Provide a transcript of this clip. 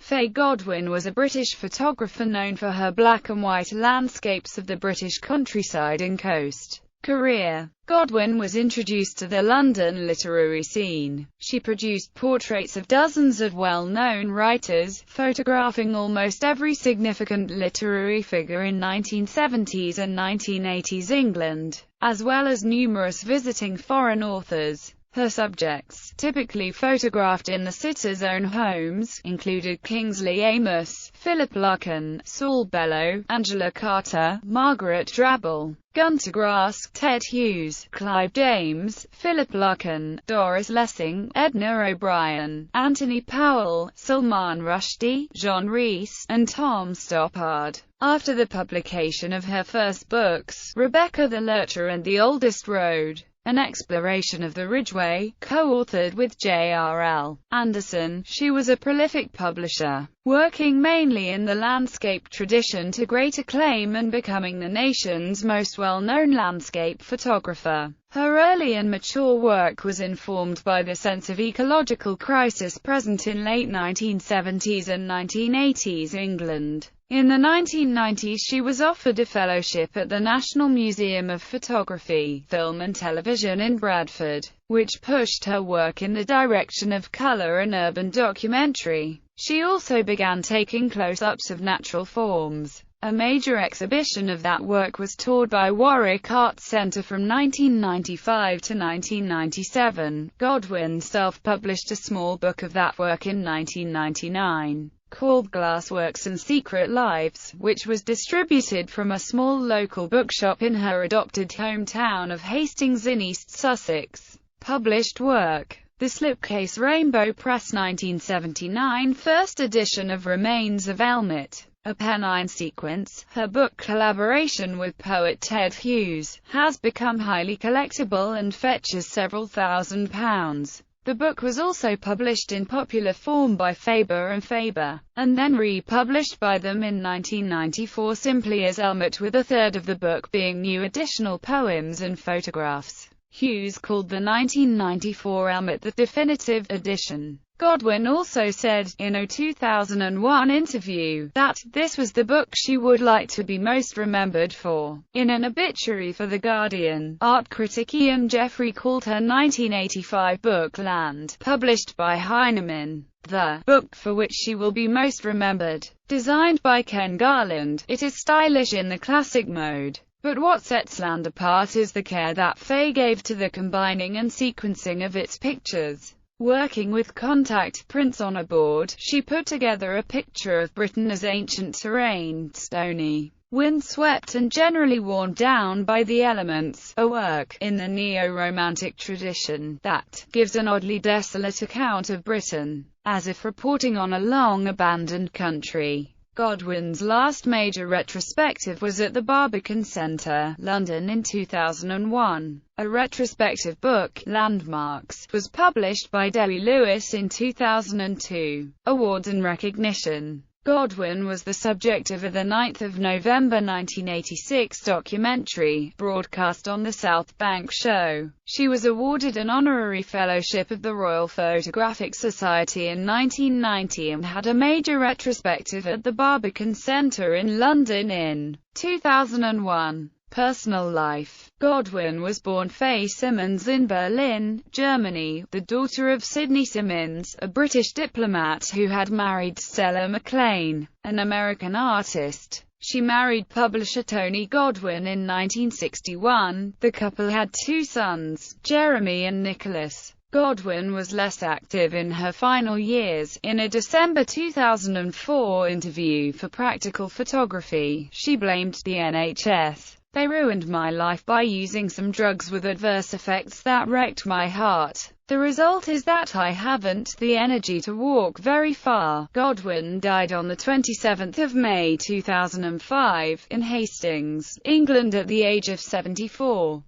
Fay Godwin was a British photographer known for her black and white landscapes of the British countryside and coast. Career. Godwin was introduced to the London literary scene. She produced portraits of dozens of well-known writers, photographing almost every significant literary figure in 1970s and 1980s England, as well as numerous visiting foreign authors. Her subjects, typically photographed in the sitters' own homes, included Kingsley Amis, Philip Larkin, Saul Bellow, Angela Carter, Margaret Drabble, Gunter Grass, Ted Hughes, Clive James, Philip Larkin, Doris Lessing, Edna O'Brien, Anthony Powell, Salman Rushdie, John Rees, and Tom Stoppard. After the publication of her first books, Rebecca the Lurcher and The Oldest Road, an exploration of the Ridgeway, co-authored with J.R.L. Anderson, she was a prolific publisher, working mainly in the landscape tradition to great acclaim and becoming the nation's most well-known landscape photographer. Her early and mature work was informed by the sense of ecological crisis present in late 1970s and 1980s England. In the 1990s she was offered a fellowship at the National Museum of Photography, Film and Television in Bradford, which pushed her work in the direction of colour and urban documentary. She also began taking close-ups of natural forms. A major exhibition of that work was toured by Warwick Arts Centre from 1995 to 1997. Godwin self-published a small book of that work in 1999. Called Glassworks and Secret Lives, which was distributed from a small local bookshop in her adopted hometown of Hastings in East Sussex. Published work. The Slipcase Rainbow Press 1979 first edition of Remains of Elmet, a Pennine sequence. Her book collaboration with poet Ted Hughes has become highly collectible and fetches several £1,000s. The book was also published in popular form by Faber and Faber, and then republished by them in 1994 simply as Elmet, with a third of the book being new additional poems and photographs. Hughes called the 1994 Elmet the definitive edition. Godwin also said, in a 2001 interview, that this was the book she would like to be most remembered for. In an obituary for The Guardian, art critic Ian Jeffrey called her 1985 book Land, published by Heinemann, the book for which she will be most remembered. Designed by Ken Garland, it is stylish in the classic mode. But what sets Land apart is the care that Fay gave to the combining and sequencing of its pictures. Working with contact prints on a board, she put together a picture of Britain as ancient terrain, stony, wind-swept and generally worn down by the elements, a work, in the neo-romantic tradition, that gives an oddly desolate account of Britain, as if reporting on a long-abandoned country. Godwin's last major retrospective was at the Barbican Centre, London in 2001. A retrospective book, Landmarks, was published by Debbie Lewis in 2002. Awards and recognition. Godwin was the subject of a 9th of November 1986 documentary, broadcast on the South Bank Show. She was awarded an honorary fellowship of the Royal Photographic Society in 1990 and had a major retrospective at the Barbican Centre in London in 2001. Personal life. Godwin was born Fay Simmons in Berlin, Germany, the daughter of Sidney Simmons, a British diplomat who had married Stella MacLean, an American artist. She married publisher Tony Godwin in 1961. The couple had two sons, Jeremy and Nicholas. Godwin was less active in her final years. In a December 2004 interview for Practical Photography, she blamed the NHS. "They ruined my life by using some drugs with adverse effects that wrecked my heart. The result is that I haven't the energy to walk very far." Godwin died on the 27th of May 2005, in Hastings, England at the age of 74.